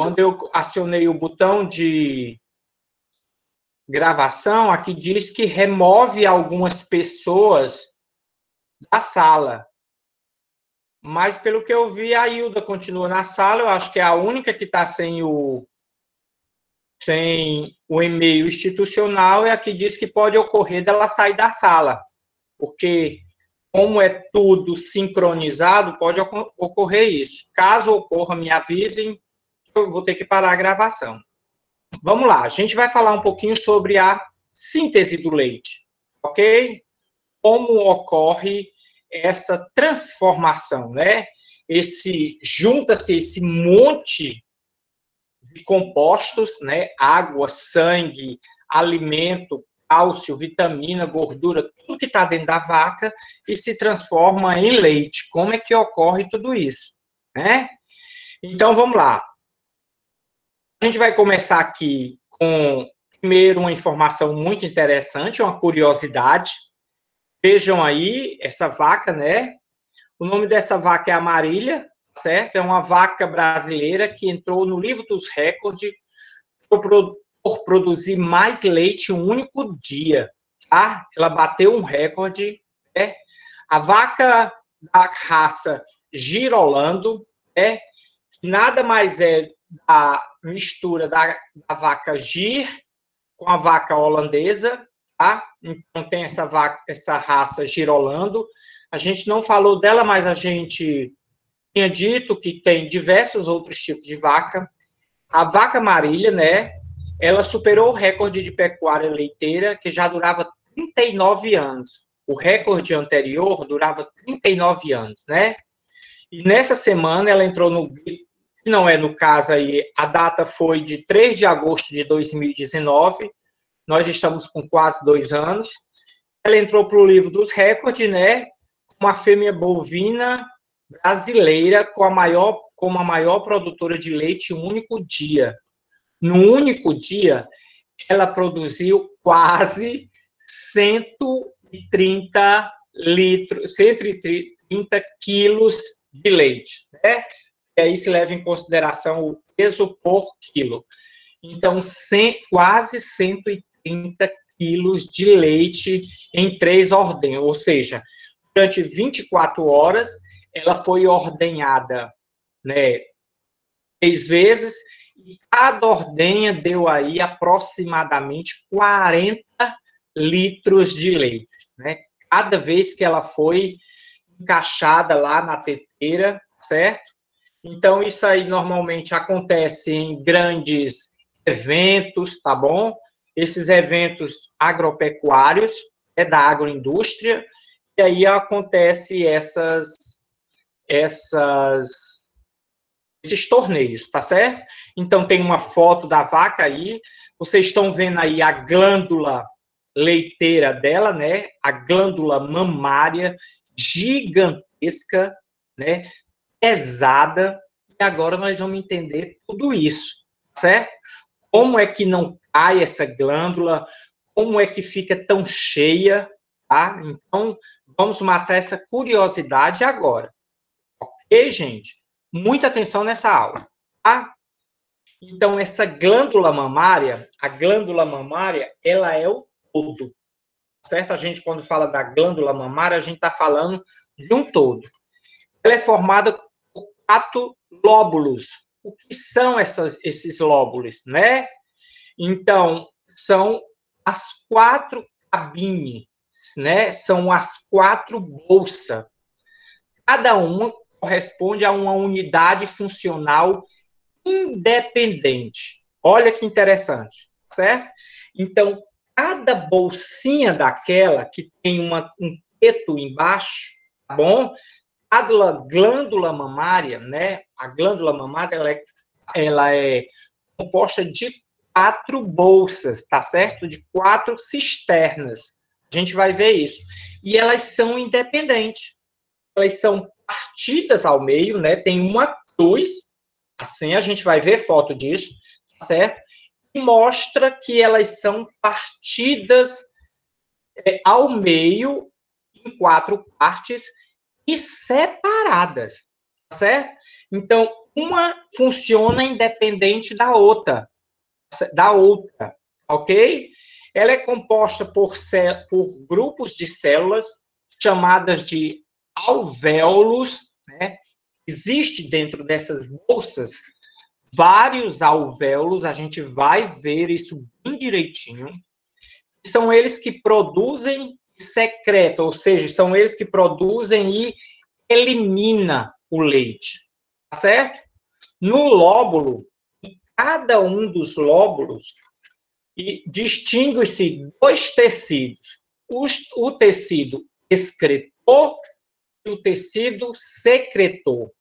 Quando eu acionei o botão de gravação, aqui diz que remove algumas pessoas da sala. Mas, pelo que eu vi, a Hilda continua na sala. Eu acho que é a única que está sem o e-mail institucional, é a que diz que pode ocorrer dela sair da sala. Porque, como é tudo sincronizado, pode ocorrer isso. Caso ocorra, me avisem, eu vou ter que parar a gravação. Vamos lá, a gente vai falar um pouquinho sobre a síntese do leite, ok? Como ocorre essa transformação, né? Junta-se esse monte de compostos, né? Água, sangue, alimento, cálcio, vitamina, gordura, tudo que está dentro da vaca e se transforma em leite. Como é que ocorre tudo isso, né? Então, vamos lá. A gente vai começar aqui com, primeiro, uma informação muito interessante, uma curiosidade. Vejam aí essa vaca, né? O nome dessa vaca é Amarília, certo? É uma vaca brasileira que entrou no livro dos recordes por produzir mais leite em um único dia, tá? Ela bateu um recorde, né? A vaca da raça Girolando, né? Nada mais é a mistura da vaca Gir com a vaca holandesa, tá? Então tem essa raça Girolando. A gente não falou dela, mas a gente tinha dito que tem diversos outros tipos de vaca. A vaca Marília, né? Ela superou o recorde de pecuária leiteira, que já durava 39 anos. O recorde anterior durava 39 anos, né? E nessa semana ela entrou no... Não é no caso aí, a data foi de 3 de agosto de 2019, nós estamos com quase 2 anos. Ela entrou para o livro dos recordes, né? Uma fêmea bovina brasileira como a maior produtora de leite em um único dia. No único dia, ela produziu quase 130 litros, 130 quilos de leite, né? E aí se leva em consideração o peso por quilo. Então, quase 130 quilos de leite em 3 ordens, ou seja, durante 24 horas, ela foi ordenhada, né, 3 vezes, e cada ordenha deu aí aproximadamente 40 litros de leite, né? Cada vez que ela foi encaixada lá na teteira, certo? Então, isso aí normalmente acontece em grandes eventos, tá bom? Esses eventos agropecuários, da agroindústria, e aí acontece esses torneios, tá certo? Então, tem uma foto da vaca aí, vocês estão vendo aí a glândula leiteira dela, né? A glândula mamária gigantesca, né? Pesada, e agora nós vamos entender tudo isso, certo? Como é que não cai essa glândula, como é que fica tão cheia, tá? Então, vamos matar essa curiosidade agora, ok, gente? Muita atenção nessa aula, tá? Então, essa glândula mamária, a glândula mamária, ela é o todo, certo? A gente, quando fala da glândula mamária, a gente está falando de um todo. Ela é formada por 4 lóbulos. O que são esses lóbulos, né? Então, são as 4 cabines, né? São as 4 bolsas. Cada uma corresponde a uma unidade funcional independente. Olha que interessante, certo? Então, cada bolsinha daquela que tem um teto embaixo, tá bom? A glândula mamária, né? A glândula mamária, ela é composta de 4 bolsas, tá certo? De 4 cisternas. A gente vai ver isso. E elas são independentes. Elas são partidas ao meio, né? Tem uma cruz, assim a gente vai ver foto disso, tá certo? E mostra que elas são partidas ao meio em 4 partes e separadas, tá certo? Então, uma funciona independente da outra, ok? Ela é composta por grupos de células chamadas de alvéolos, né? Existe dentro dessas bolsas vários alvéolos, a gente vai ver isso bem direitinho. São eles que produzem e secretam, ou seja, são eles que produzem e eliminam o leite, tá certo? No lóbulo, cada um dos lóbulos distingue-se dois tecidos, o tecido excretor e o tecido secretor.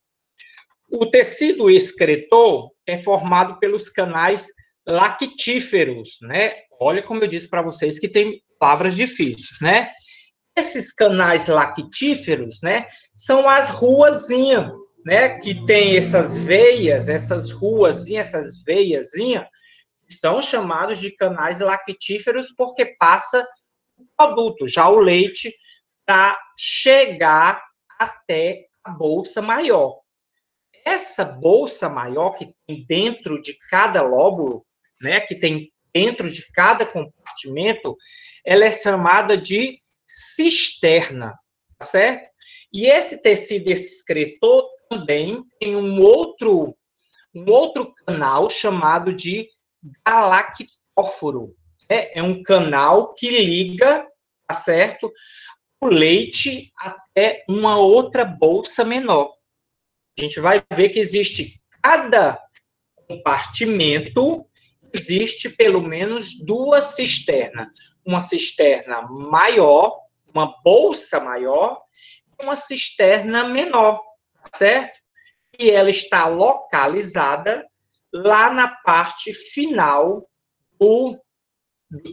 O tecido excretor é formado pelos canais lactíferos, né? Olha como eu disse para vocês que tem palavras difíceis, né? Esses canais lactíferos, né, são as ruazinhas, né, que tem essas veias, essas ruazinhas, essas veiazinhas, são chamados de canais lactíferos porque passa o produto, já o leite, para chegar até a bolsa maior. Essa bolsa maior que tem dentro de cada lóbulo, né, que tem dentro de cada compartimento, ela é chamada de cisterna, tá certo? E esse tecido excretor também tem um outro canal chamado de galactóforo. É um canal que liga, tá certo, o leite até uma outra bolsa menor. A gente vai ver que existe cada compartimento, existe pelo menos duas cisternas. Uma cisterna maior, uma bolsa maior, e uma cisterna menor, certo? E ela está localizada lá na parte final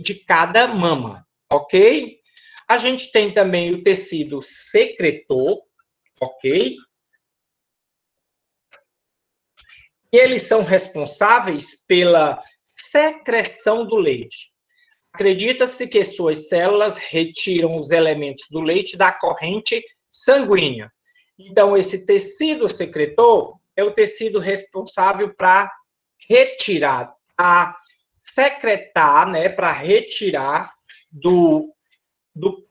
de cada mama, ok? A gente tem também o tecido secretor, ok? E eles são responsáveis pela secreção do leite. Acredita-se que suas células retiram os elementos do leite da corrente sanguínea. Então, esse tecido secretor é o tecido responsável para retirar, a secretar, né, para retirar do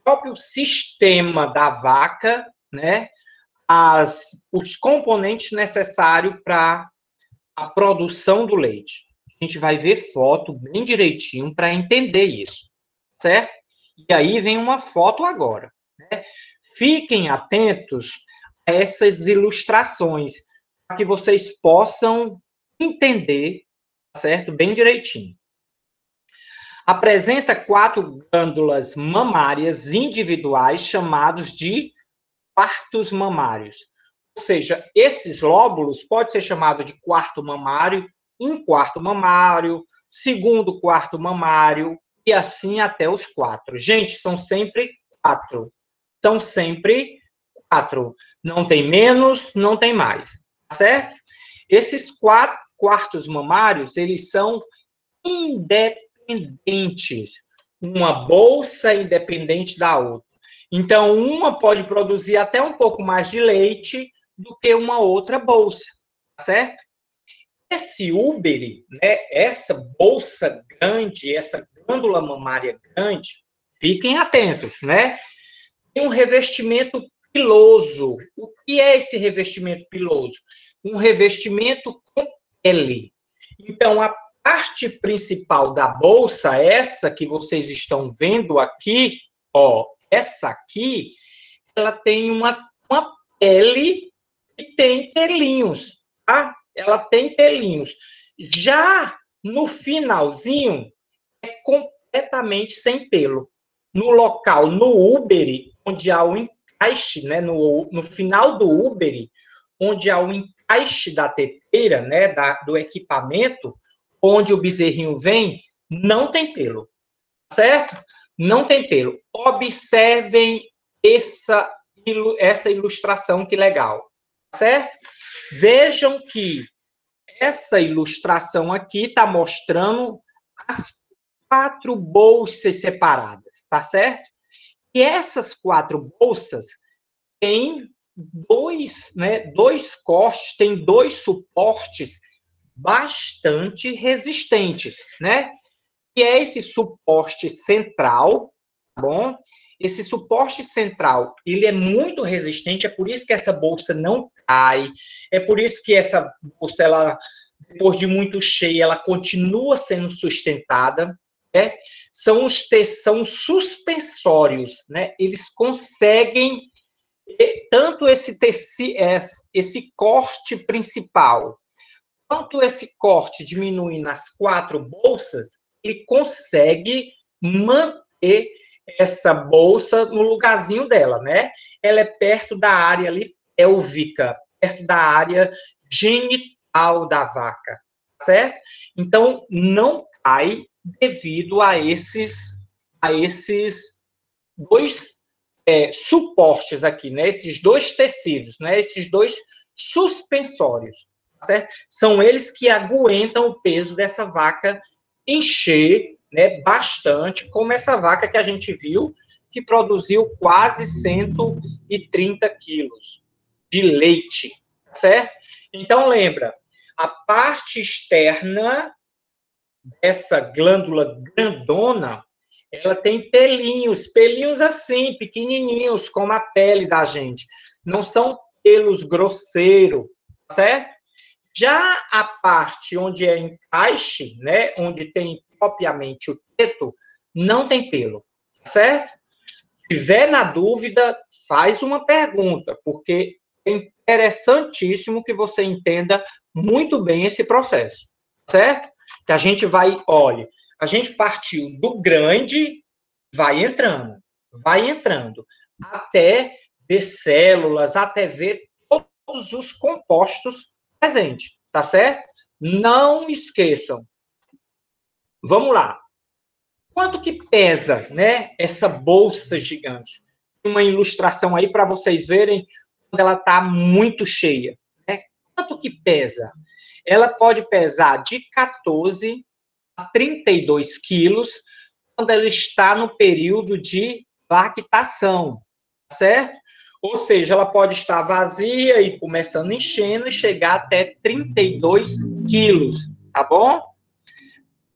próprio sistema da vaca, né, os componentes necessários para a produção do leite. A gente vai ver foto bem direitinho para entender isso, certo? E aí vem uma foto agora, né? Fiquem atentos a essas ilustrações, para que vocês possam entender, certo? Bem direitinho. Apresenta 4 glândulas mamárias individuais chamados de quartos mamários. Ou seja, esses lóbulos pode ser chamado de quarto mamário, um quarto mamário, segundo quarto mamário, e assim até os 4. Gente, são sempre 4. São sempre 4. Não tem menos, não tem mais. Certo? Esses 4 quartos mamários, eles são independentes. Uma bolsa independente da outra. Então, uma pode produzir até um pouco mais de leite do que uma outra bolsa, certo? Esse úbere, né, essa bolsa grande, essa glândula mamária grande, fiquem atentos, né? Tem um revestimento piloso. O que é esse revestimento piloso? Um revestimento com pele. Então, a parte principal da bolsa, essa que vocês estão vendo aqui, ó, essa aqui, ela tem uma pele e tem pelinhos, tá? Ela tem pelinhos. Já no finalzinho, é completamente sem pelo. No local, no úbere, onde há o encaixe, né, no final do úbere, onde há o encaixe da teteira, né, do equipamento, onde o bezerrinho vem, não tem pelo, certo? Não tem pelo. Observem essa ilustração, que legal, certo? Vejam que essa ilustração aqui está mostrando as 4 bolsas separadas, tá certo? E essas 4 bolsas têm dois cortes, tem dois suportes bastante resistentes, né? Que é esse suporte central, tá bom? Esse suporte central, ele é muito resistente, é por isso que essa bolsa não cai, é por isso que essa bolsa, ela, depois de muito cheia, ela continua sendo sustentada, né? São suspensórios, né? Eles conseguem, tanto esse corte principal, quanto esse corte diminui nas quatro bolsas, ele consegue manter essa bolsa no lugarzinho dela, né? Ela é perto da área ali pélvica, perto da área genital da vaca, certo? Então, não cai devido a esses dois suportes aqui, né? Esses dois tecidos, né? Esses dois suspensórios, certo? São eles que aguentam o peso dessa vaca encher, né, bastante, como essa vaca que a gente viu, que produziu quase 130 quilos de leite, certo? Então, lembra, a parte externa dessa glândula grandona, ela tem pelinhos assim, pequenininhos, como a pele da gente. Não são pelos grosseiros, certo? Já a parte onde é encaixe, né, onde tem propriamente o teto, não tem pelo, certo? Se tiver na dúvida, faz uma pergunta, porque é interessantíssimo que você entenda muito bem esse processo, certo? Que a gente vai, olha, a gente partiu do grande, vai entrando, até ver células, até ver todos os compostos presentes, tá certo? Não esqueçam. Vamos lá. Quanto que pesa, né, essa bolsa gigante? Uma ilustração aí para vocês verem quando ela está muito cheia, né? Quanto que pesa? Ela pode pesar de 14 a 32 quilos quando ela está no período de lactação, certo? Ou seja, ela pode estar vazia e começando enchendo e chegar até 32 quilos, tá bom?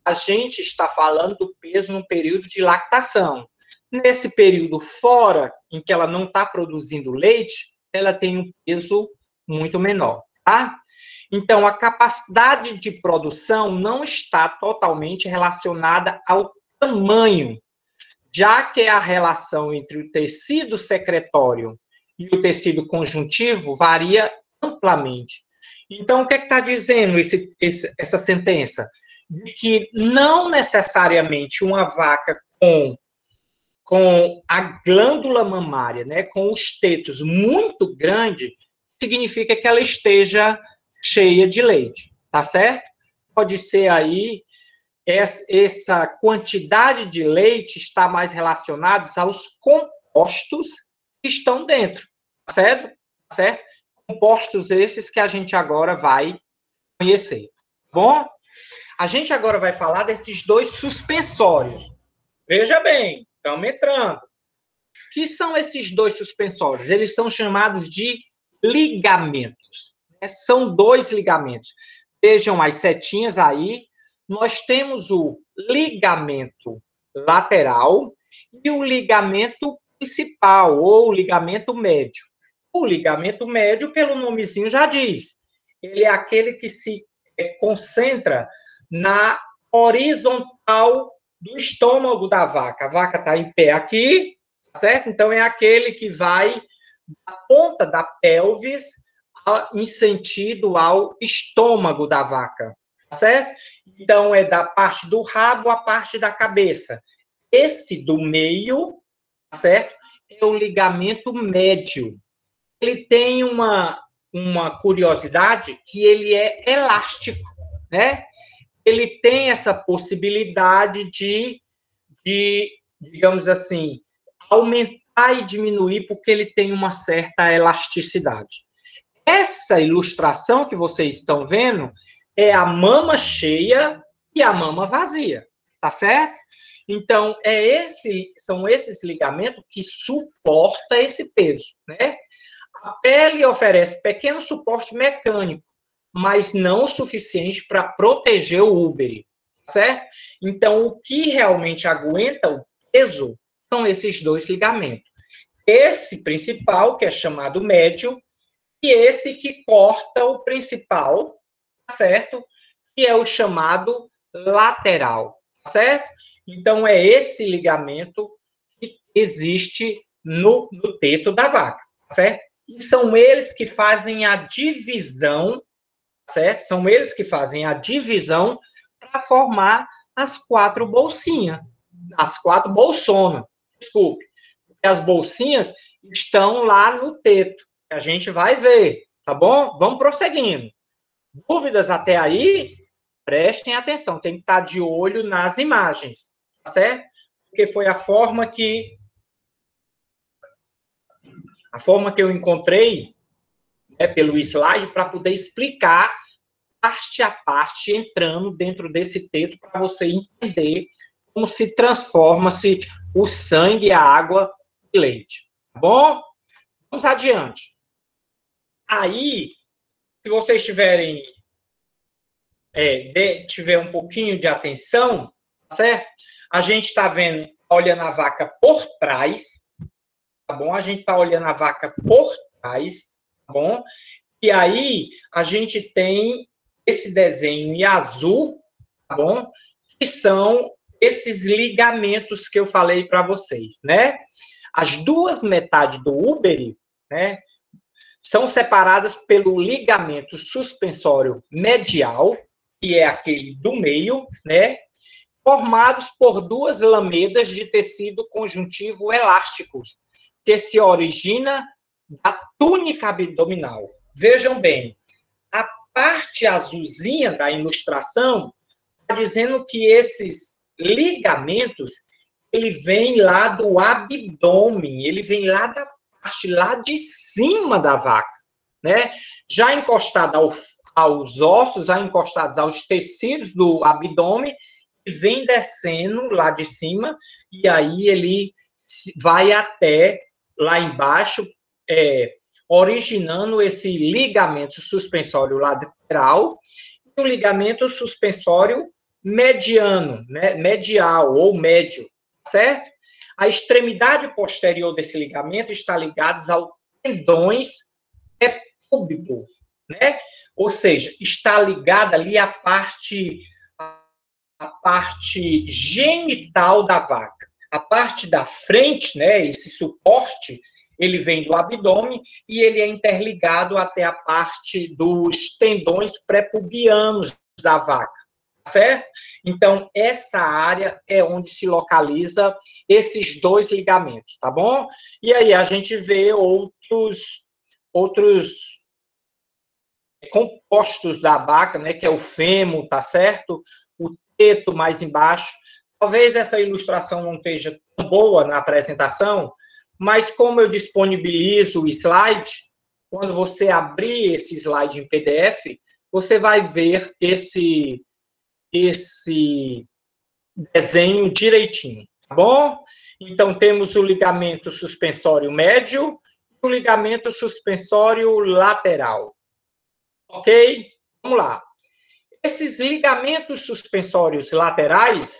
A gente está falando do peso no período de lactação. Nesse período fora, em que ela não está produzindo leite, ela tem um peso muito menor, tá? Então, a capacidade de produção não está totalmente relacionada ao tamanho, já que a relação entre o tecido secretório e o tecido conjuntivo varia amplamente. Então, o que está dizendo essa sentença? De que não necessariamente uma vaca com a glândula mamária, né, com os tetos muito grande, significa que ela esteja cheia de leite, tá certo? Pode ser aí essa quantidade de leite está mais relacionada aos compostos que estão dentro, certo? Certo? Compostos esses que a gente agora vai conhecer, tá bom? A gente agora vai falar desses dois suspensórios. Veja bem, estamos entrando. O que são esses dois suspensórios? Eles são chamados de ligamentos. São dois ligamentos. Vejam as setinhas aí. Nós temos o ligamento lateral e o ligamento principal, ou ligamento médio. O ligamento médio, pelo nomezinho já diz, ele é aquele que se concentra na horizontal do estômago da vaca. A vaca está em pé aqui, certo? Então, é aquele que vai da ponta da pelvis em sentido ao estômago da vaca, certo? Então, é da parte do rabo à parte da cabeça. Esse do meio, certo? É o ligamento médio. Ele tem uma curiosidade que ele é elástico, né? Ele tem essa possibilidade de digamos assim, aumentar e diminuir, porque ele tem uma certa elasticidade. Essa ilustração que vocês estão vendo é a mama cheia e a mama vazia, tá certo? Então, são esses ligamentos que suportam esse peso, né? A pele oferece pequeno suporte mecânico, mas não o suficiente para proteger o úbere, certo? Então, o que realmente aguenta o peso são esses dois ligamentos. Esse principal, que é chamado médio, e esse que corta o principal, certo? Que é o chamado lateral, certo? Então, é esse ligamento que existe no teto da vaca, certo? E são eles que fazem a divisão, certo? São eles que fazem a divisão para formar as 4 bolsinhas, as 4 bolsonas, desculpe. As bolsinhas estão lá no teto, que a gente vai ver, tá bom? Vamos prosseguindo. Dúvidas até aí? Prestem atenção, tem que estar de olho nas imagens, tá certo? Porque foi a forma que eu encontrei, né, pelo slide para poder explicar parte a parte, entrando dentro desse teto para você entender como se transforma-se o sangue, a água e leite. Tá bom? Vamos adiante. Aí, se vocês tiverem tiver um pouquinho de atenção, certo? A gente está vendo, olhando a vaca por trás, tá bom? A gente está olhando a vaca por trás, tá bom? E aí, a gente tem esse desenho em azul, tá bom? Que são esses ligamentos que eu falei para vocês, né? As duas metades do úbere, né, são separadas pelo ligamento suspensório medial, que é aquele do meio, né, formados por duas lamedas de tecido conjuntivo elásticos, que se origina da túnica abdominal. Vejam bem, a parte azulzinha da ilustração está dizendo que esses ligamentos, ele vem lá do abdômen, ele vem lá da parte lá de cima da vaca, né? Já encostado aos ossos, já encostados aos tecidos do abdômen, vem descendo lá de cima, e aí ele vai até lá embaixo, originando esse ligamento suspensório lateral e o ligamento suspensório mediano, né, medial ou médio, certo? A extremidade posterior desse ligamento está ligada aos tendões púbicos, né? Ou seja, está ligada ali a parte genital da vaca. A parte da frente, né, esse suporte, ele vem do abdômen e ele é interligado até a parte dos tendões pré-pubianos da vaca, certo? Então, essa área é onde se localiza esses dois ligamentos, tá bom? E aí a gente vê outros compostos da vaca, né, que é o fêmur, tá certo? O teto mais embaixo. Talvez essa ilustração não esteja tão boa na apresentação, mas como eu disponibilizo o slide, quando você abrir esse slide em PDF, você vai ver esse desenho direitinho, tá bom? Então, temos o ligamento suspensório médio e o ligamento suspensório lateral. Ok? Vamos lá. Esses ligamentos suspensórios laterais,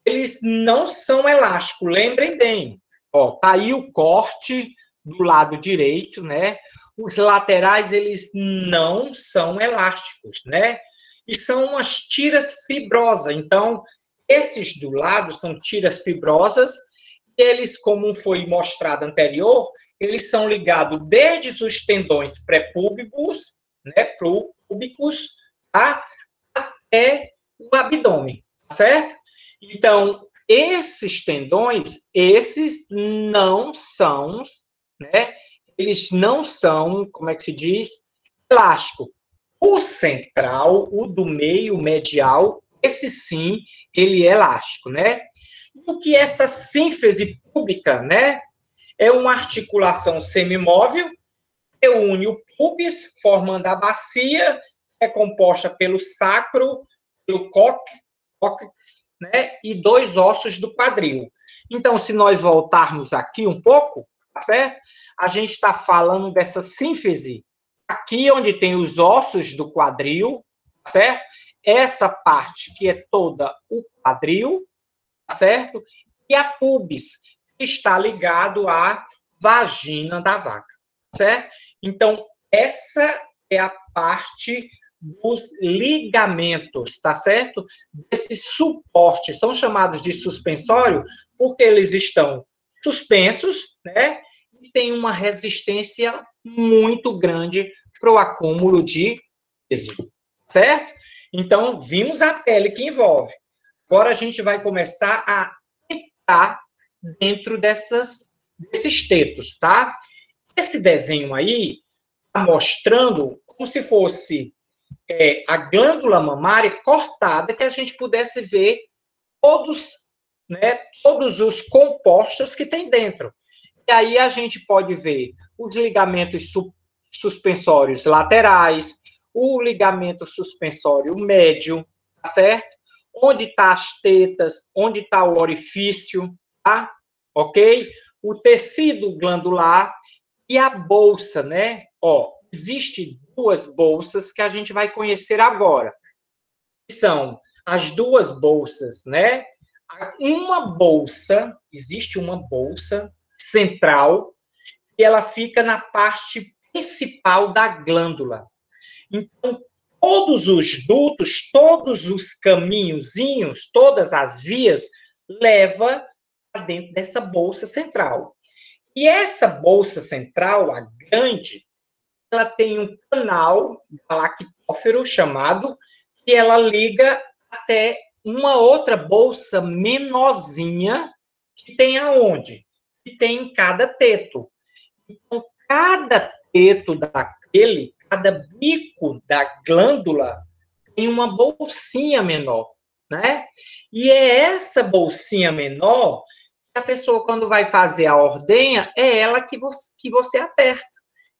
eles não são elásticos, lembrem bem. Ó, tá aí o corte do lado direito, né? Os laterais, eles não são elásticos, né? E são umas tiras fibrosas. Então, esses do lado são tiras fibrosas. Eles, como foi mostrado anterior, eles são ligados desde os tendões pré-púbicos, né, púbicos, tá? Até o abdômen, certo? Então, esses tendões, esses não são, né? Eles não são, como é que se diz? Elástico. O central, o do meio, o medial, esse sim, ele é elástico, né? O que é essa sínfise púbica, né? É uma articulação semimóvel que une o pubis, formando a bacia, é composta pelo sacro, pelo cóccix, né, e dois ossos do quadril. Então, se nós voltarmos aqui um pouco, tá certo? A gente está falando dessa sínfise aqui onde tem os ossos do quadril, tá certo? Essa parte que é toda o quadril, tá certo? E a pubis, que está ligado à vagina da vaca, certo? Então, essa é a parte dos ligamentos, tá certo? Esse suporte, são chamados de suspensório porque eles estão suspensos, né? E tem uma resistência muito grande para o acúmulo de peso, certo? Então, vimos a pele que envolve. Agora a gente vai começar a entrar dentro desses tetos, tá? Esse desenho aí está mostrando como se fosse a glândula mamária cortada, que a gente pudesse ver todos, né, todos os compostos que tem dentro. E aí a gente pode ver os ligamentos suspensórios laterais, o ligamento suspensório médio, tá certo? Onde está as tetas, onde está o orifício, tá? Ok? O tecido glandular e a bolsa, né? Ó, existe duas bolsas que a gente vai conhecer agora. São as duas bolsas, né? Existe uma bolsa central e ela fica na parte principal da glândula. Então, todos os dutos, todos os caminhozinhos, todas as vias, leva para dentro dessa bolsa central. E essa bolsa central, a grande, ela tem um canal galactófero chamado, que ela liga até uma outra bolsa menorzinha, que tem aonde? Que tem em cada teto. Então, cada teto daquele, cada bico da glândula tem uma bolsinha menor, né? E é essa bolsinha menor que a pessoa, quando vai fazer a ordenha, é ela que você aperta.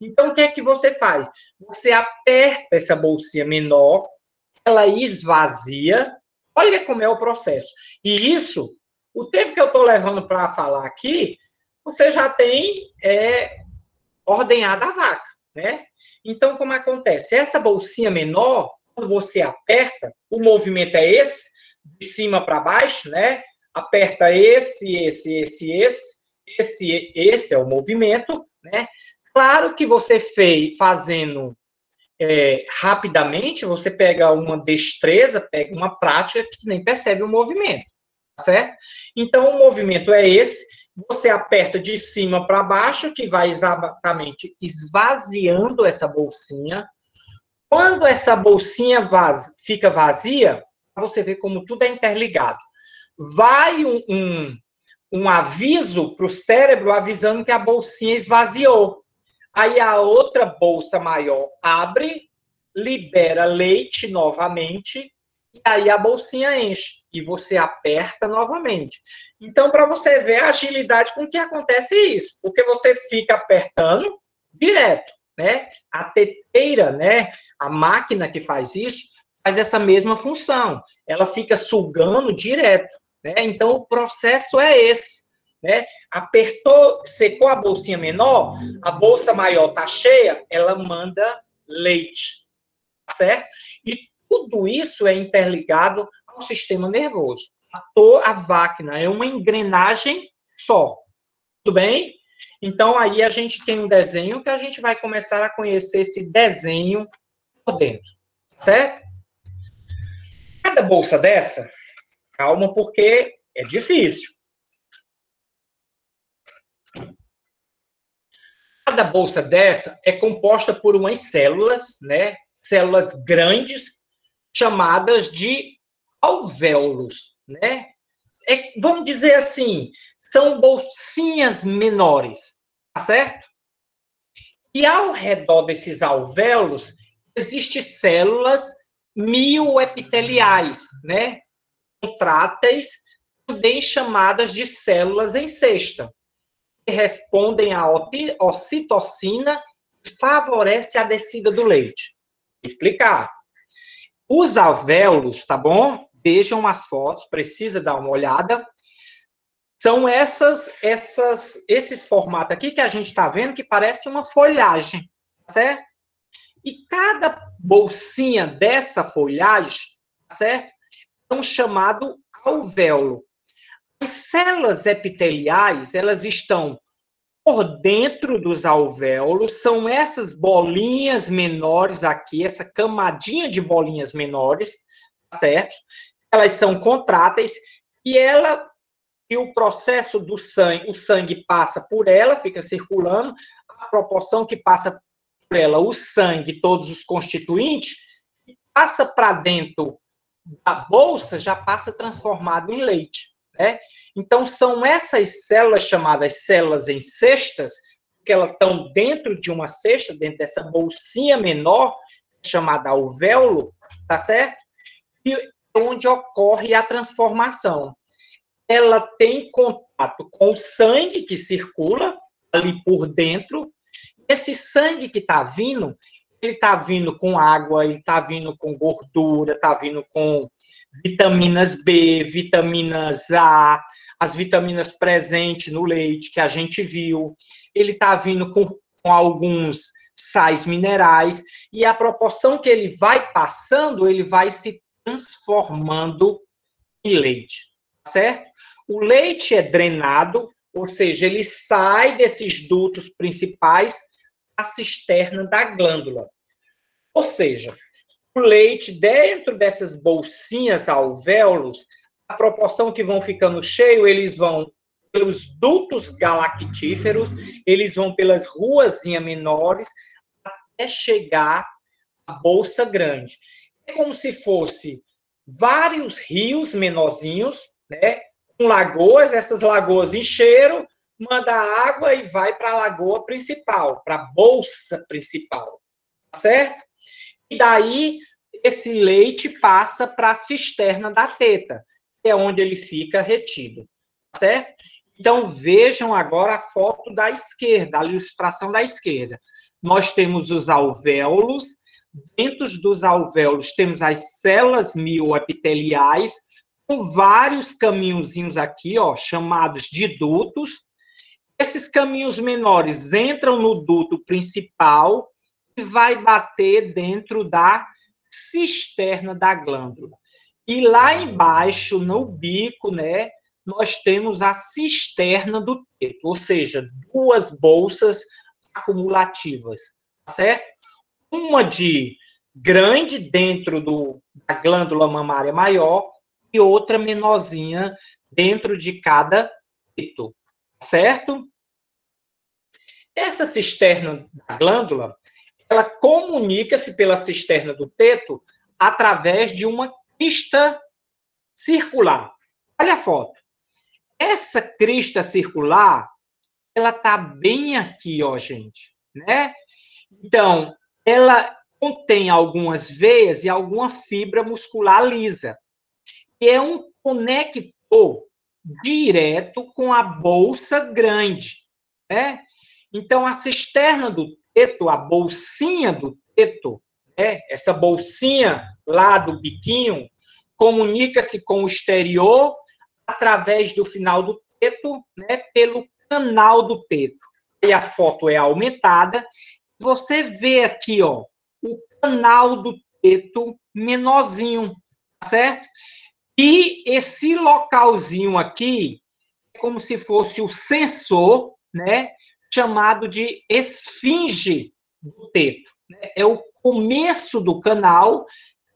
Então, o que é que você faz? Você aperta essa bolsinha menor, ela esvazia. Olha como é o processo. E isso, o tempo que eu estou levando para falar aqui, você já tem ordenhada a vaca, né? Então, como acontece? Essa bolsinha menor, quando você aperta, o movimento é esse, de cima para baixo, né? Aperta esse é o movimento, né? Claro que você fazendo rapidamente, você pega uma destreza, pega uma prática que nem percebe o movimento, certo? Então, o movimento é esse, você aperta de cima para baixo, que vai exatamente esvaziando essa bolsinha. Quando essa bolsinha fica vazia, você vê como tudo é interligado. Vai um aviso para o cérebro avisando que a bolsinha esvaziou. Aí a outra bolsa maior abre, libera leite novamente, e aí a bolsinha enche, e você aperta novamente. Então, para você ver a agilidade com que acontece isso, porque você fica apertando direto, né? A teteira, né? A máquina que faz isso, faz essa mesma função. Ela fica sugando direto, né? Então, o processo é esse. Né? Apertou, secou a bolsinha menor, a bolsa maior está cheia, ela manda leite, certo? E tudo isso é interligado ao sistema nervoso. A máquina é uma engrenagem só, tudo bem? Então, aí a gente tem um desenho que a gente vai começar a conhecer esse desenho por dentro, certo? Cada bolsa dessa, calma, porque é difícil. Cada bolsa dessa é composta por umas células, né? Células grandes, chamadas de alvéolos, né? Vamos dizer assim, são bolsinhas menores, tá certo? E ao redor desses alvéolos, existem células mioepiteliais, né? Contráteis, também chamadas de células em cesta, que respondem à ocitocina e favorece a descida do leite. Vou explicar. Os alvéolos, tá bom? Vejam as fotos, precisa dar uma olhada. São esses formatos aqui que a gente está vendo que parece uma folhagem, certo? E cada bolsinha dessa folhagem, certo? É um chamado alvéolo. As células epiteliais, elas estão por dentro dos alvéolos, são essas bolinhas menores aqui, essa camadinha de bolinhas menores, certo? Elas são contráteis e o processo do sangue, o sangue passa por ela, fica circulando, a proporção que passa por ela, o sangue, todos os constituintes, passa para dentro da bolsa, já passa transformado em leite, né? Então, são essas células chamadas células em cestas, que elas estão dentro de uma cesta, dentro dessa bolsinha menor, chamada alvéolo, tá certo? E onde ocorre a transformação. Ela tem contato com o sangue que circula ali por dentro. Esse sangue que está vindo, ele está vindo com água, ele está vindo com gordura, está vindo com vitaminas B, vitaminas A, as vitaminas presentes no leite que a gente viu. Ele está vindo com alguns sais minerais, e a proporção que ele vai passando, ele vai se transformando em leite, certo? O leite é drenado, ou seja, ele sai desses dutos principais à cisterna da glândula. Ou seja, o leite dentro dessas bolsinhas alvéolos, a proporção que vão ficando cheio, eles vão pelos dutos galactíferos, eles vão pelas ruazinhas menores até chegar à bolsa grande. É como se fosse vários rios menorzinhos, né? Com lagoas, essas lagoas encheram, manda água e vai para a lagoa principal, para a bolsa principal, certo? E daí esse leite passa para a cisterna da teta, que é onde ele fica retido, certo? Então, vejam agora a foto da esquerda, a ilustração da esquerda. Nós temos os alvéolos, dentro dos alvéolos temos as células mioepiteliais, com vários caminhozinhos aqui, ó, chamados de dutos. Esses caminhos menores entram no duto principal e vai bater dentro da cisterna da glândula. E lá embaixo, no bico, né, nós temos a cisterna do teto, ou seja, duas bolsas acumulativas, certo? Uma de grande dentro da glândula mamária maior e outra menorzinha dentro de cada teto, certo? Essa cisterna da glândula, ela comunica-se pela cisterna do teto através de uma crista circular. Olha a foto. Essa crista circular, ela tá bem aqui, ó, gente, né? Então, ela contém algumas veias e alguma fibra muscular lisa. E é um conector direto com a bolsa grande, né? Então, a cisterna do teto, a bolsinha do teto, né? Essa bolsinha lá do biquinho, comunica-se com o exterior através do final do teto, né? Pelo canal do teto. E a foto é aumentada. Você vê aqui, ó, o canal do teto menorzinho, certo? E esse localzinho aqui é como se fosse o sensor, né? Chamado de esfinge do teto. É o começo do canal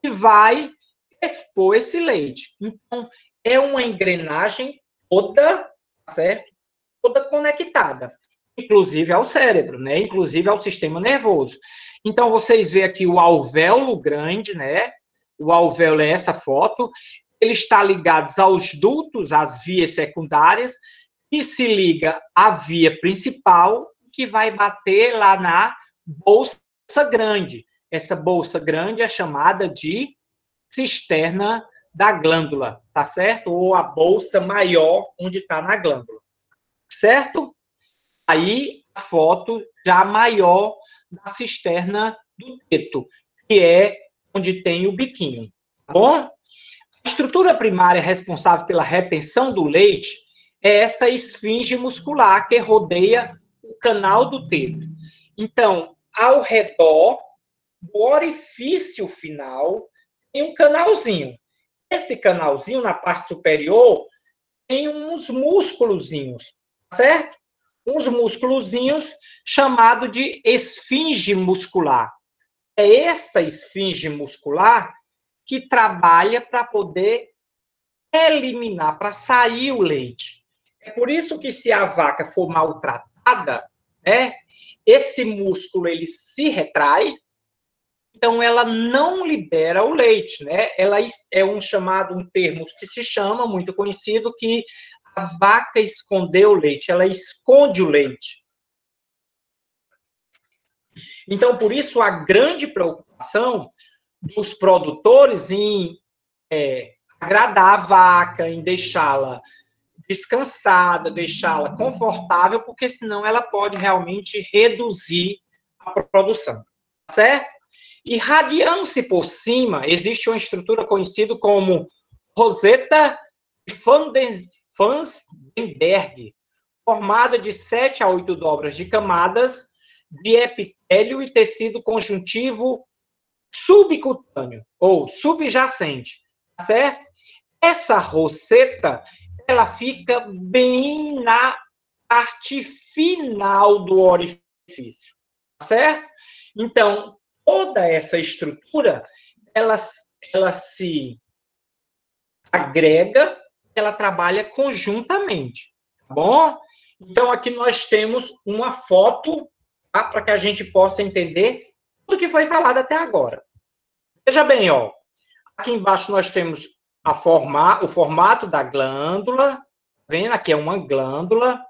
que vai expor esse leite. Então, é uma engrenagem toda, certo? Toda conectada, inclusive ao cérebro, né? Inclusive ao sistema nervoso. Então, vocês veem aqui o alvéolo grande, né? O alvéolo é essa foto. Ele está ligado aos dutos, às vias secundárias, e se liga à via principal, que vai bater lá na bolsa grande. Essa bolsa grande é chamada de cisterna da glândula, tá certo? Ou a bolsa maior onde está na glândula, certo? Aí a foto já maior da cisterna do teto, que é onde tem o biquinho, tá bom? A estrutura primária responsável pela retenção do leite é essa esfinge muscular que rodeia o canal do teto. Então, ao redor do orifício final, tem um canalzinho. Esse canalzinho, na parte superior, tem uns músculozinhos, certo? Uns músculozinhos chamados de esfinge muscular. É essa esfinge muscular que trabalha para poder eliminar, para sair o leite. É por isso que se a vaca for maltratada, né, esse músculo ele se retrai, então ela não libera o leite, né? Ela é um termo que se chama, muito conhecido, que a vaca escondeu o leite, ela esconde o leite. Então, por isso, a grande preocupação dos produtores em agradar a vaca, em deixá-la descansada, deixá-la confortável, porque senão ela pode realmente reduzir a produção, certo? Irradiando-se por cima, existe uma estrutura conhecida como roseta de Vandenberg, formada de 7 a 8 dobras de camadas de epitélio e tecido conjuntivo subcutâneo ou subjacente, certo? Essa roseta, ela fica bem na parte final do orifício, certo? Então, toda essa estrutura, ela se agrega, ela trabalha conjuntamente, tá bom? Então, aqui nós temos uma foto, tá? Para que a gente possa entender tudo que foi falado até agora. Veja bem, ó, aqui embaixo nós temos o formato da glândula, vendo? Aqui é uma glândula.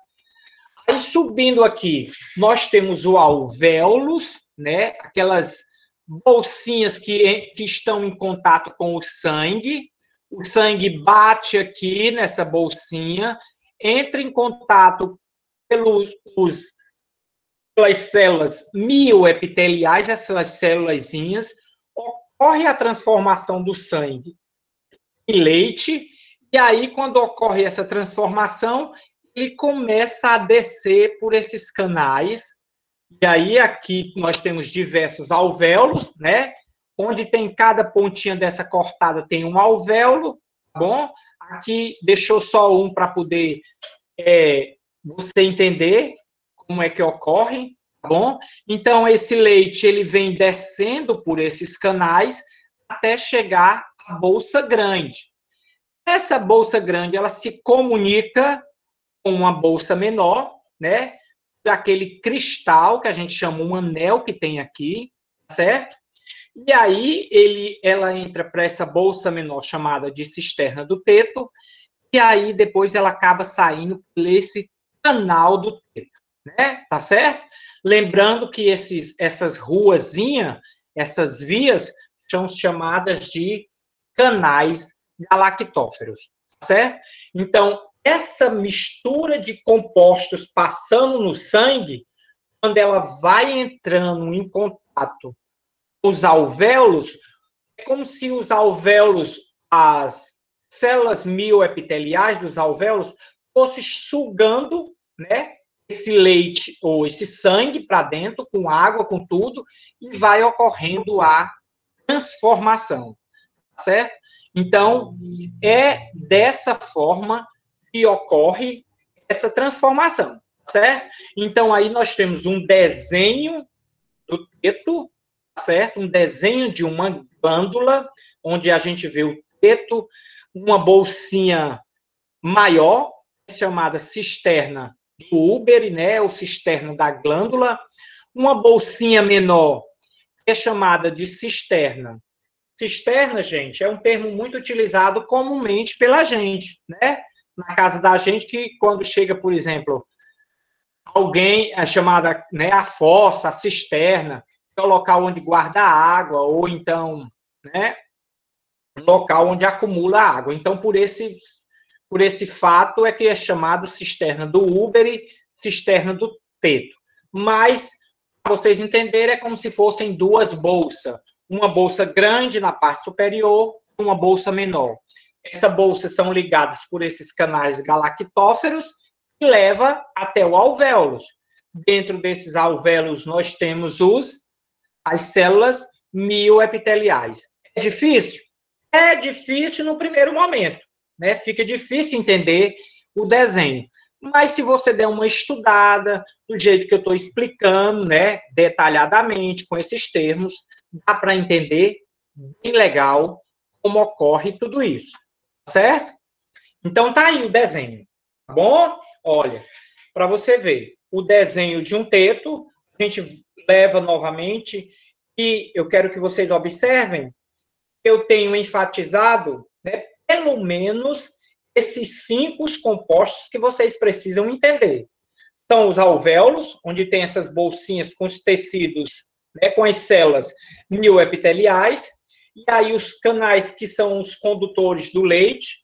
Aí, subindo aqui, nós temos o alvéolos, né? Aquelas bolsinhas que estão em contato com o sangue. O sangue bate aqui nessa bolsinha, entra em contato pelas células mioepiteliais, essas célulazinhas, ocorre a transformação do sangue em leite, e aí, quando ocorre essa transformação, ele começa a descer por esses canais, e aí aqui nós temos diversos alvéolos, né? Onde tem cada pontinha dessa cortada tem um alvéolo, tá bom? Aqui deixou só um para poder você entender como é que ocorre, tá bom? Então, esse leite, ele vem descendo por esses canais até chegar à bolsa grande. Essa bolsa grande, ela se comunica com uma bolsa menor, né? Aquele cristal que a gente chama um anel que tem aqui, certo? E aí ela entra para essa bolsa menor chamada de cisterna do teto, e aí depois ela acaba saindo por esse canal do teto, né? Tá certo? Lembrando que essas ruazinhas, essas vias, são chamadas de canais galactóferos, certo? Então, essa mistura de compostos passando no sangue, quando ela vai entrando em contato com os alvéolos, é como se os alvéolos, as células mioepiteliais dos alvéolos, fossem sugando, né, esse leite ou esse sangue para dentro, com água, com tudo, e vai ocorrendo a transformação, certo? Então, é dessa forma que ocorre essa transformação, certo? Então, aí nós temos um desenho do teto, certo? Um desenho de uma glândula, onde a gente vê o teto, uma bolsinha maior, chamada cisterna do úbere, né? Ou cisterna da glândula, uma bolsinha menor, que é chamada de cisterna. Cisterna, gente, é um termo muito utilizado comumente pela gente, né? Na casa da gente, que quando chega, por exemplo, alguém é chamada, né, a fossa, a cisterna, que é o local onde guarda a água, ou então, né, local onde acumula água. Então, por esse fato é que é chamado cisterna do úbere, cisterna do teto. Mas, para vocês entenderem, é como se fossem duas bolsas. Uma bolsa grande na parte superior, uma bolsa menor. Essa bolsa são ligadas por esses canais galactóferos e leva até o alvéolo. Dentro desses alvéolos, nós temos as células mioepiteliais. É difícil? É difícil no primeiro momento, né? Fica difícil entender o desenho. Mas se você der uma estudada, do jeito que eu estou explicando, né, detalhadamente, com esses termos, dá para entender bem legal como ocorre tudo isso, certo? Então, tá aí o desenho, tá bom? Olha, para você ver, o desenho de um teto, a gente leva novamente, e eu quero que vocês observem, eu tenho enfatizado, né, pelo menos esses 5 compostos que vocês precisam entender. São os alvéolos, onde tem essas bolsinhas com os tecidos, né, com as células mioepiteliais, e aí os canais que são os condutores do leite,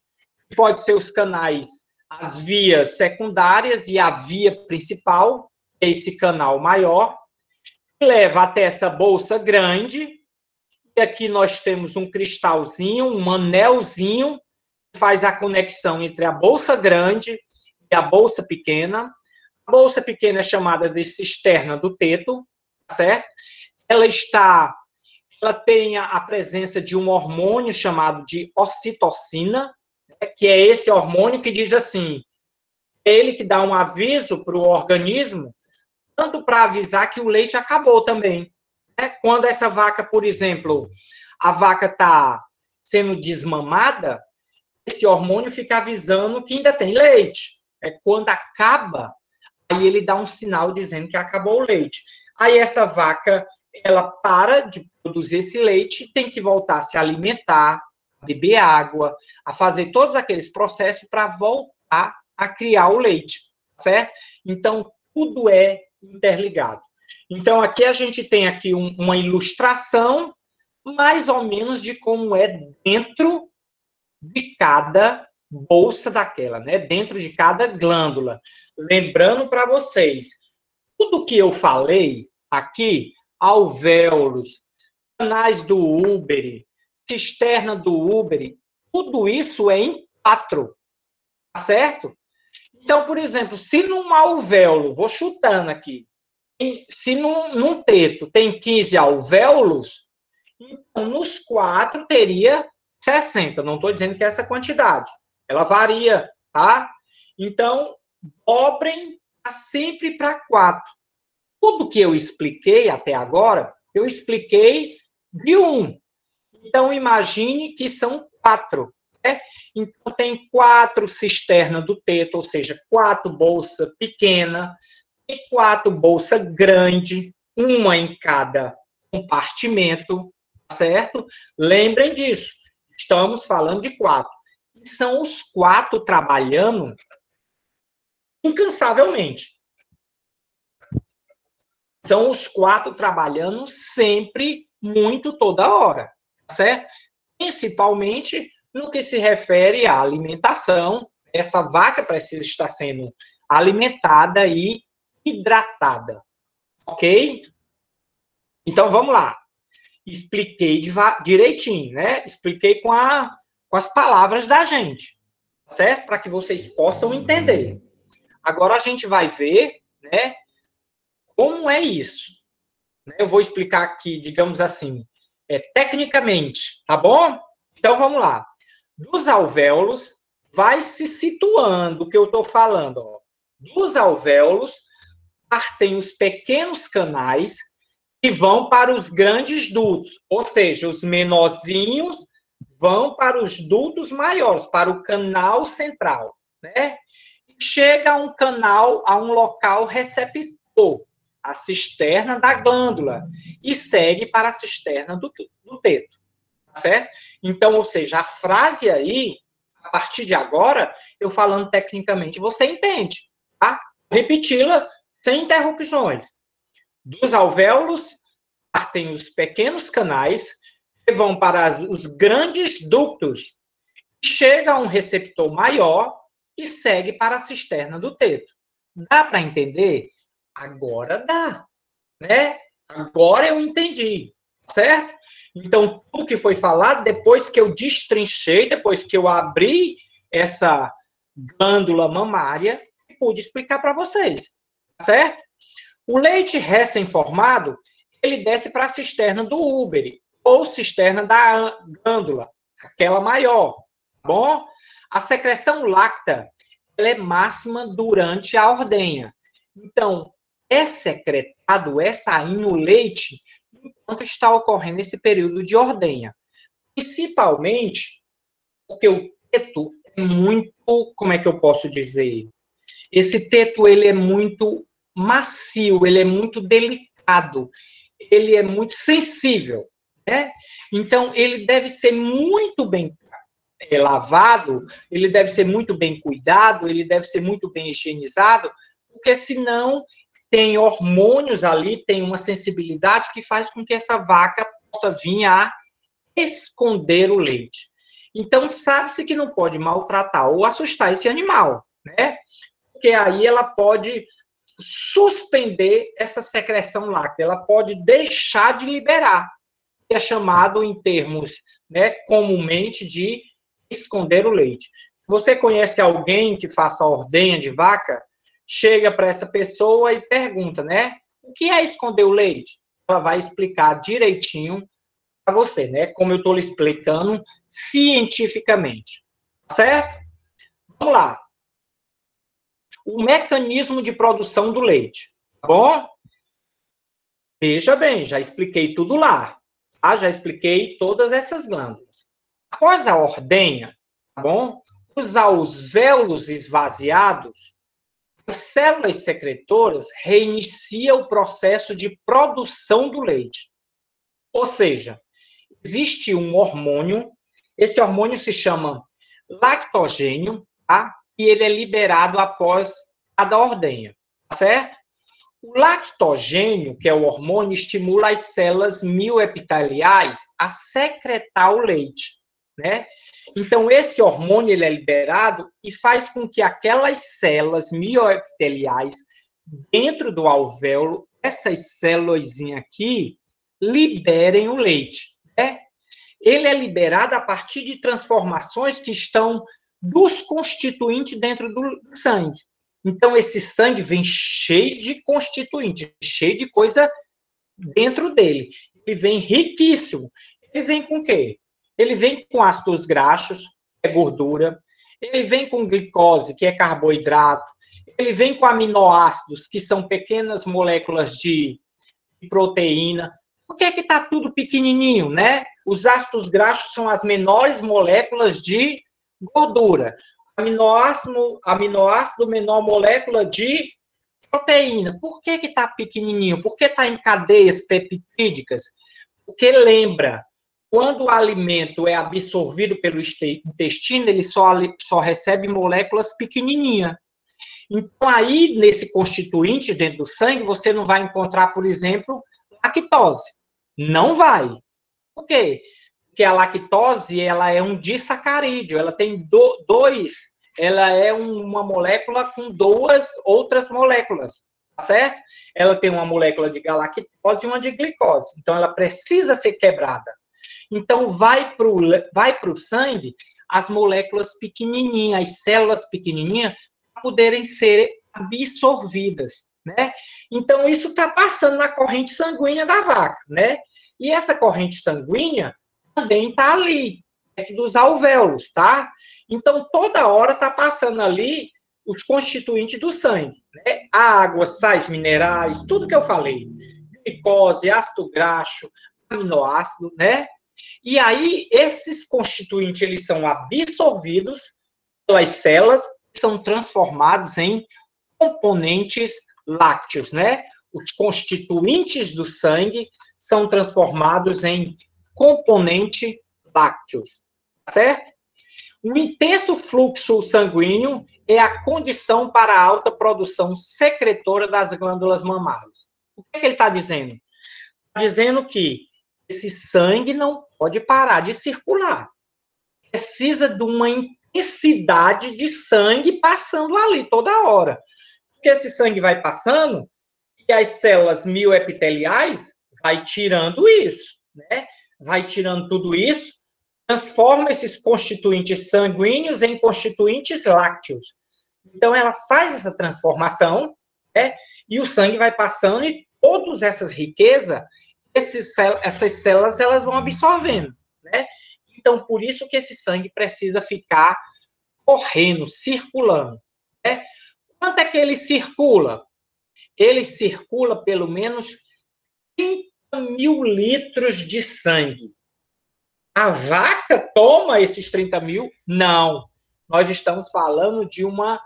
pode ser os canais, as vias secundárias e a via principal, esse canal maior, que leva até essa bolsa grande, e aqui nós temos um cristalzinho, um anelzinho, que faz a conexão entre a bolsa grande e a bolsa pequena. A bolsa pequena é chamada de cisterna do teto, certo? Ela tem a presença de um hormônio chamado de ocitocina, né, que é esse hormônio que diz assim, ele que dá um aviso para o organismo, tanto para avisar que o leite acabou também. Né? Quando essa vaca, por exemplo, a vaca está sendo desmamada, esse hormônio fica avisando que ainda tem leite. Quando acaba, aí ele dá um sinal dizendo que acabou o leite. Aí essa vaca, ela para de produzir esse leite e tem que voltar a se alimentar, a beber água, a fazer todos aqueles processos para voltar a criar o leite, certo? Então, tudo é interligado. Então, aqui a gente tem aqui uma ilustração mais ou menos de como é dentro de cada bolsa daquela, né? Dentro de cada glândula. Lembrando para vocês, tudo que eu falei aqui, alvéolos, canais do úbere, cisterna do úbere, tudo isso é em 4, tá certo? Então, por exemplo, se num alvéolo, vou chutando aqui, se num teto tem 15 alvéolos, então nos 4 teria 60. Não estou dizendo que é essa quantidade. Ela varia, tá? Então, dobrem sempre para 4. Tudo que eu expliquei até agora, eu expliquei de 1. Então, imagine que são 4. Né? Então, tem 4 cisternas do teto, ou seja, 4 bolsas pequenas, tem 4 bolsas grandes, uma em cada compartimento, certo? Lembrem disso. Estamos falando de 4. E são os 4 trabalhando incansavelmente. São os 4 trabalhando sempre, muito, toda hora, certo? Principalmente no que se refere à alimentação. Essa vaca precisa estar sendo alimentada e hidratada, ok? Então, vamos lá. Expliquei direitinho, né? Expliquei com as palavras da gente, certo? Para que vocês possam entender. Agora a gente vai ver, né? Como é isso? Eu vou explicar aqui, digamos assim, tecnicamente, tá bom? Então vamos lá. Dos alvéolos, vai se situando o que eu estou falando. Ó. Dos alvéolos, partem os pequenos canais que vão para os grandes dutos, ou seja, os menorzinhos vão para os dutos maiores, para o canal central, né? Chega a um canal, a um local receptor, a cisterna da glândula, e segue para a cisterna do teto, certo? Então, ou seja, a frase aí, a partir de agora, eu falando tecnicamente, você entende, tá? Repeti-la sem interrupções. Dos alvéolos, partem os pequenos canais, que vão para os grandes ductos, chega a um receptor maior e segue para a cisterna do teto. Dá para entender? Agora dá, né? Agora eu entendi, certo? Então, tudo que foi falado, depois que eu destrinchei, depois que eu abri essa glândula mamária, pude explicar para vocês, certo? O leite recém-formado, ele desce para a cisterna do úbere, ou cisterna da glândula, aquela maior, tá bom? A secreção láctea, ela é máxima durante a ordenha. Então, é secretado, é saindo o leite enquanto está ocorrendo esse período de ordenha. Principalmente porque o teto é muito, como é que eu posso dizer? Esse teto, ele é muito macio, ele é muito delicado, ele é muito sensível, né? Então, ele deve ser muito bem lavado, ele deve ser muito bem cuidado, ele deve ser muito bem higienizado, porque senão tem hormônios ali, tem uma sensibilidade que faz com que essa vaca possa vir a esconder o leite. Então, sabe-se que não pode maltratar ou assustar esse animal, né? Porque aí ela pode suspender essa secreção láctea, ela pode deixar de liberar, que é chamado em termos, né, comumente de esconder o leite. Você conhece alguém que faça ordenha de vaca? Chega para essa pessoa e pergunta, né? O que é esconder o leite? Ela vai explicar direitinho para você, né? Como eu estou lhe explicando cientificamente. Certo? Vamos lá. O mecanismo de produção do leite. Tá bom? Veja bem, já expliquei tudo lá. Tá? Já expliquei todas essas glândulas. Após a ordenha, tá bom? Os alvéolos esvaziados, as células secretoras reiniciam o processo de produção do leite. Ou seja, existe um hormônio, esse hormônio se chama lactogênio, tá? E ele é liberado após cada ordenha, certo? O lactogênio, que é o hormônio, estimula as células mioepiteliais a secretar o leite, né? Então, esse hormônio ele é liberado e faz com que aquelas células mioepiteliais dentro do alvéolo, essas células aqui, liberem o leite, né? Ele é liberado a partir de transformações que estão dos constituintes dentro do sangue. Então, esse sangue vem cheio de constituinte, cheio de coisa dentro dele. Ele vem riquíssimo. Ele vem com o quê? Ele vem com ácidos graxos, que é gordura. Ele vem com glicose, que é carboidrato. Ele vem com aminoácidos, que são pequenas moléculas de proteína. Por que está tudo pequenininho, né? Os ácidos graxos são as menores moléculas de gordura. Aminoácido menor molécula de proteína. Por que está pequenininho? Por que está em cadeias peptídicas? Porque lembra, quando o alimento é absorvido pelo intestino, ele só recebe moléculas pequenininhas. Então, aí, nesse constituinte dentro do sangue, você não vai encontrar, por exemplo, lactose. Não vai. Por quê? Porque a lactose, ela é um disacarídeo, ela tem ela é uma molécula com duas outras moléculas, tá certo? Ela tem uma molécula de galactose e uma de glicose, então ela precisa ser quebrada. Então vai pro sangue as moléculas pequenininhas, as células pequenininhas, para poderem ser absorvidas, né? Então isso está passando na corrente sanguínea da vaca, né? E essa corrente sanguínea também está ali, perto dos alvéolos, tá? Então, toda hora está passando ali os constituintes do sangue, né? Água, sais minerais, tudo que eu falei. Glicose, ácido graxo, aminoácido, né? E aí, esses constituintes, eles são absorvidos pelas células, são transformados em componentes lácteos, né? Os constituintes do sangue são transformados em componente lácteos, certo? Um intenso fluxo sanguíneo é a condição para a alta produção secretora das glândulas mamárias. O que ele está dizendo? Está dizendo que esse sangue não pode parar de circular. Precisa de uma intensidade de sangue passando ali toda hora. Porque esse sangue vai passando e as células mioepiteliais vai tirando isso, né? vai tirando tudo isso, transforma esses constituintes sanguíneos em constituintes lácteos. Então, ela faz essa transformação, né? E o sangue vai passando e todas essas riquezas, essas células, elas vão absorvendo, né? Então, por isso que esse sangue precisa ficar correndo, circulando, né? Quanto é que ele circula? Ele circula pelo menos 30.000 litros de sangue. A vaca toma esses 30.000? Não. Nós estamos falando de uma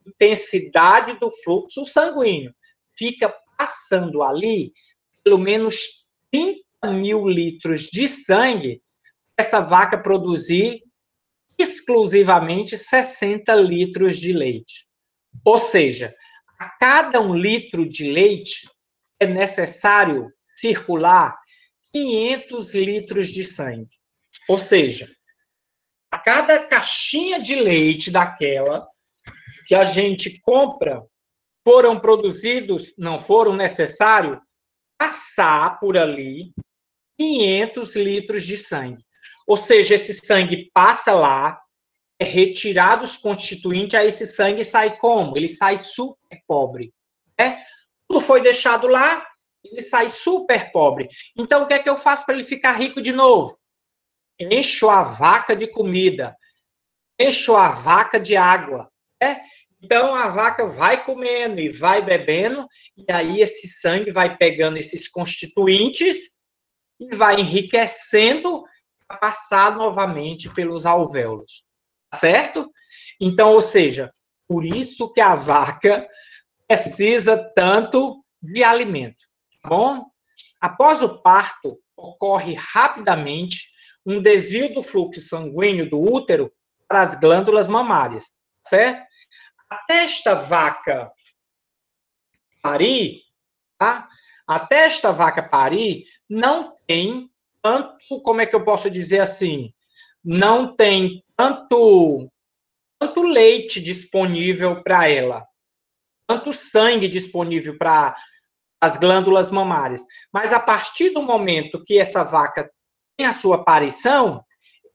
intensidade do fluxo sanguíneo. Fica passando ali pelo menos 30.000 litros de sangue para essa vaca produzir exclusivamente 60 litros de leite. Ou seja, a cada 1 litro de leite é necessário circular 500 litros de sangue. Ou seja, a cada caixinha de leite daquela que a gente compra, não foram necessários passar por ali 500 litros de sangue. Ou seja, esse sangue passa lá, é retirado os constituintes, aí esse sangue sai como? Ele sai super pobre, né? Tudo foi deixado lá, ele sai super pobre. Então, o que é que eu faço para ele ficar rico de novo? Encho a vaca de comida, encho a vaca de água, né? Então, a vaca vai comendo e vai bebendo, e aí esse sangue vai pegando esses constituintes e vai enriquecendo para passar novamente pelos alvéolos, certo? Então, ou seja, por isso que a vaca precisa tanto de alimento, tá bom? Após o parto, ocorre rapidamente um desvio do fluxo sanguíneo do útero para as glândulas mamárias, certo? Até esta vaca parir, tá? Até esta vaca parir, não tem tanto, como é que eu posso dizer assim? Não tem tanto leite disponível para ela, tanto sangue disponível para as glândulas mamárias. Mas a partir do momento que essa vaca tem a sua aparição,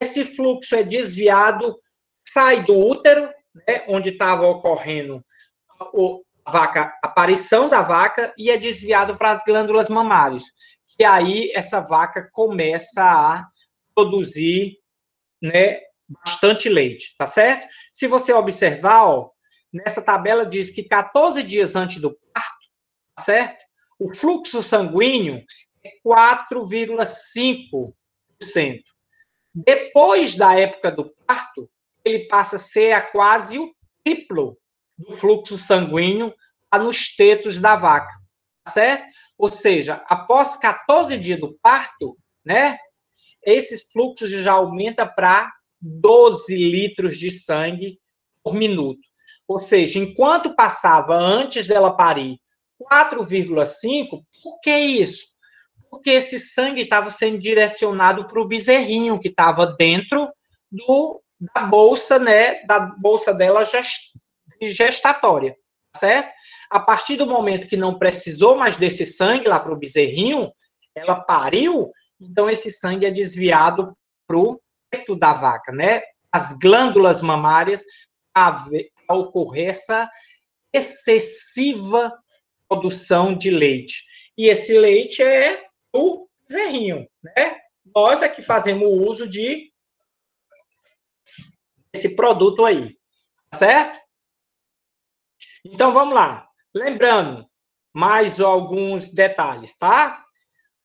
esse fluxo é desviado, sai do útero, né, onde estava ocorrendo a aparição da vaca, e é desviado para as glândulas mamárias. E aí essa vaca começa a produzir, né, bastante leite, tá certo? Se você observar, ó, nessa tabela diz que 14 dias antes do parto, tá certo? O fluxo sanguíneo é 4,5%. Depois da época do parto, ele passa a ser a quase o triplo do fluxo sanguíneo nos tetos da vaca, tá certo? Ou seja, após 14 dias do parto, né, esse fluxo já aumenta para 12 litros de sangue por minuto. Ou seja, enquanto passava antes dela parir 4,5, por que isso? Porque esse sangue estava sendo direcionado para o bezerrinho que estava dentro da bolsa, né, da bolsa dela gestatória, certo? A partir do momento que não precisou mais desse sangue lá para o bezerrinho, ela pariu, então esse sangue é desviado para o peito da vaca, né? As glândulas mamárias, a ocorrer essa excessiva produção de leite. E esse leite é o bezerrinho, né? Nós é que fazemos uso desse produto aí, certo? Então, vamos lá. Lembrando, mais alguns detalhes, tá?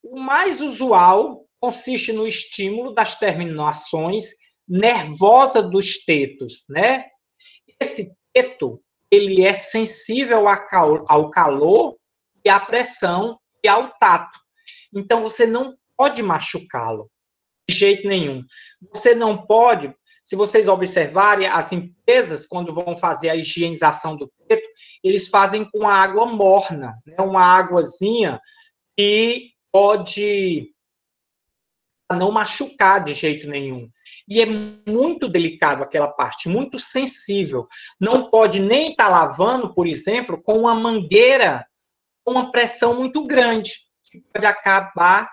O mais usual consiste no estímulo das terminações nervosas dos tetos, né? Esse teto, ele é sensível ao calor e à pressão e ao tato. Então, você não pode machucá-lo de jeito nenhum. Você não pode, se vocês observarem, as empresas, quando vão fazer a higienização do teto, eles fazem com água morna, né? Uma águazinha que pode não machucar de jeito nenhum. E é muito delicado aquela parte, muito sensível. Não pode nem estar lavando, por exemplo, com uma mangueira com uma pressão muito grande, que pode acabar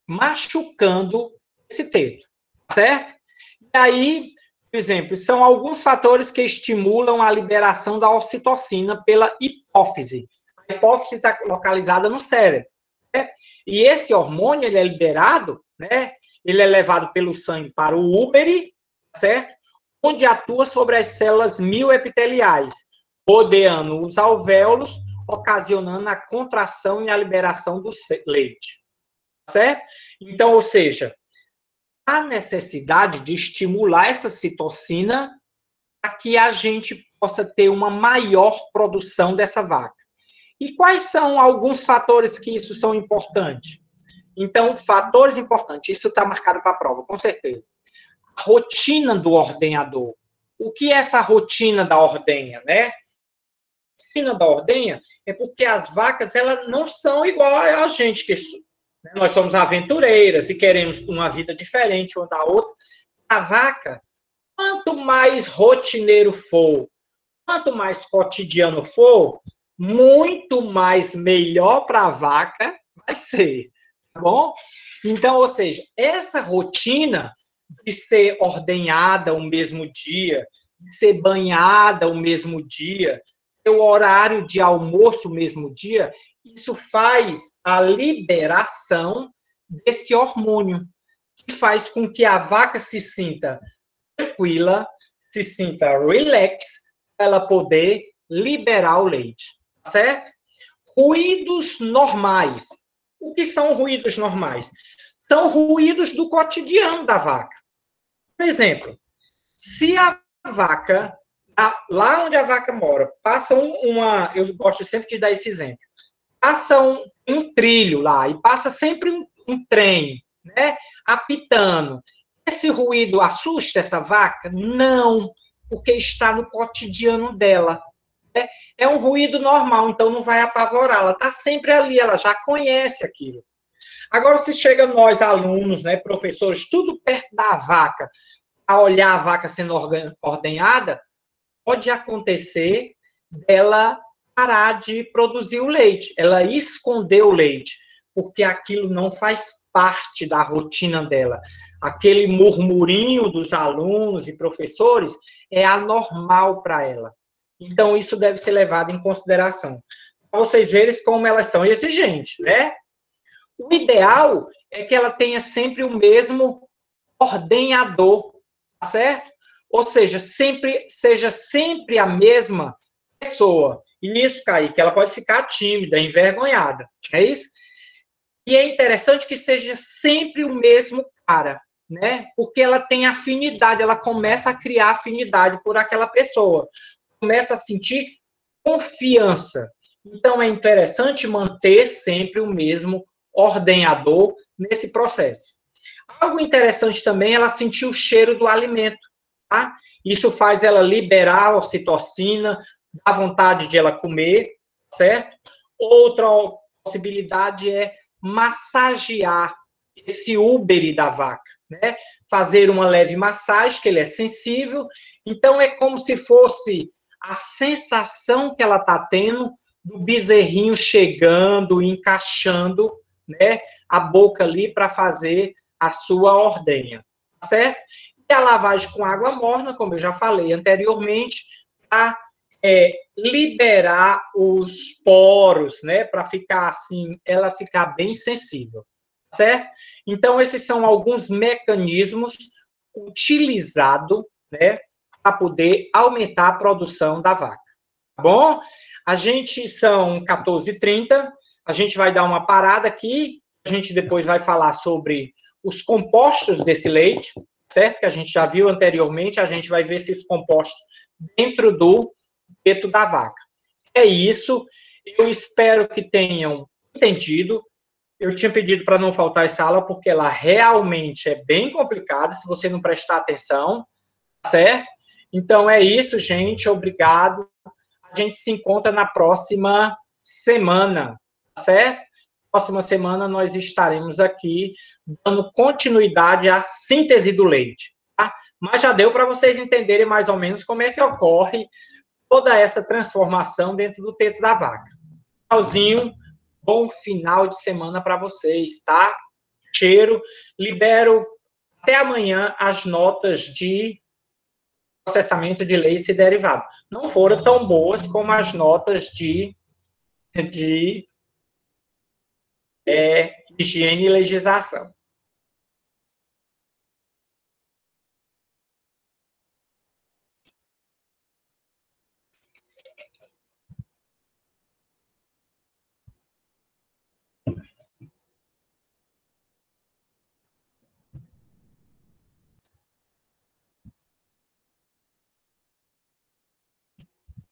machucando esse teto, certo? E aí, por exemplo, são alguns fatores que estimulam a liberação da ocitocina pela hipófise. A hipófise está localizada no cérebro, né? E esse hormônio, ele é liberado, né? Ele é levado pelo sangue para o úbere, certo? Onde atua sobre as células mioepiteliais, rodeando os alvéolos, ocasionando a contração e a liberação do leite, certo? Então, ou seja, há necessidade de estimular essa citocina para que a gente possa ter uma maior produção dessa vaca. E quais são alguns fatores que isso são importantes? Então, fatores importantes, isso está marcado para a prova, com certeza. A rotina do ordenhador. O que é essa rotina da ordenha, né? A rotina da ordenha é porque as vacas, elas não são igual a gente, que nós somos aventureiras e queremos uma vida diferente uma da outra. A vaca, quanto mais rotineiro for, quanto mais cotidiano for, muito mais melhor para a vaca vai ser, tá bom? Então, ou seja, essa rotina de ser ordenhada o mesmo dia, de ser banhada o mesmo dia, ter o horário de almoço o mesmo dia, isso faz a liberação desse hormônio, que faz com que a vaca se sinta tranquila, se sinta relax, para ela poder liberar o leite, certo? Ruídos normais. O que são ruídos normais? São ruídos do cotidiano da vaca. Por exemplo, se a vaca, lá onde a vaca mora, passa eu gosto sempre de dar esse exemplo, passa um trilho lá e passa sempre um trem, né, apitando. Esse ruído assusta essa vaca? Não, porque está no cotidiano dela. É um ruído normal, então não vai apavorar. Ela está sempre ali, ela já conhece aquilo. Agora, se chega nós, alunos, né, professores, tudo perto da vaca, a olhar a vaca sendo ordenhada, pode acontecer dela parar de produzir o leite, ela esconder o leite, porque aquilo não faz parte da rotina dela. Aquele murmurinho dos alunos e professores é anormal para ela. Então, isso deve ser levado em consideração. Para vocês verem como elas são exigentes, né? O ideal é que ela tenha sempre o mesmo ordenhador, tá certo? Ou seja, seja sempre a mesma pessoa. E isso, Kaique, ela pode ficar tímida, envergonhada, é isso? E é interessante que seja sempre o mesmo cara, né? Porque ela tem afinidade, ela começa a criar afinidade por aquela pessoa, começa a sentir confiança. Então, é interessante manter sempre o mesmo ordenhador nesse processo. Algo interessante também, ela sentir o cheiro do alimento, tá? Isso faz ela liberar a ocitocina, dá vontade de ela comer, certo? Outra possibilidade é massagear esse úbere da vaca, né? Fazer uma leve massagem, que ele é sensível, então é como se fosse a sensação que ela está tendo do bezerrinho chegando, encaixando, né, a boca ali para fazer a sua ordenha, certo? E a lavagem com água morna, como eu já falei anteriormente, para liberar os poros, né, para ficar assim, ela ficar bem sensível, certo? Então, esses são alguns mecanismos utilizados, né, para poder aumentar a produção da vaca, tá bom? A gente são 14h30, a gente vai dar uma parada aqui, a gente depois vai falar sobre os compostos desse leite, certo? Que a gente já viu anteriormente, a gente vai ver esses compostos dentro do peito da vaca. É isso, eu espero que tenham entendido. Eu tinha pedido para não faltar essa aula, porque ela realmente é bem complicada, se você não prestar atenção, certo? Então é isso, gente, obrigado. A gente se encontra na próxima semana, certo? Próxima semana nós estaremos aqui dando continuidade à síntese do leite, tá? Mas já deu para vocês entenderem mais ou menos como é que ocorre toda essa transformação dentro do peito da vaca. Tchauzinho, Bom final de semana para vocês, tá? Cheiro. Libero até amanhã as notas de processamento de leite e derivado. Não foram tão boas como as notas de higiene e legislação.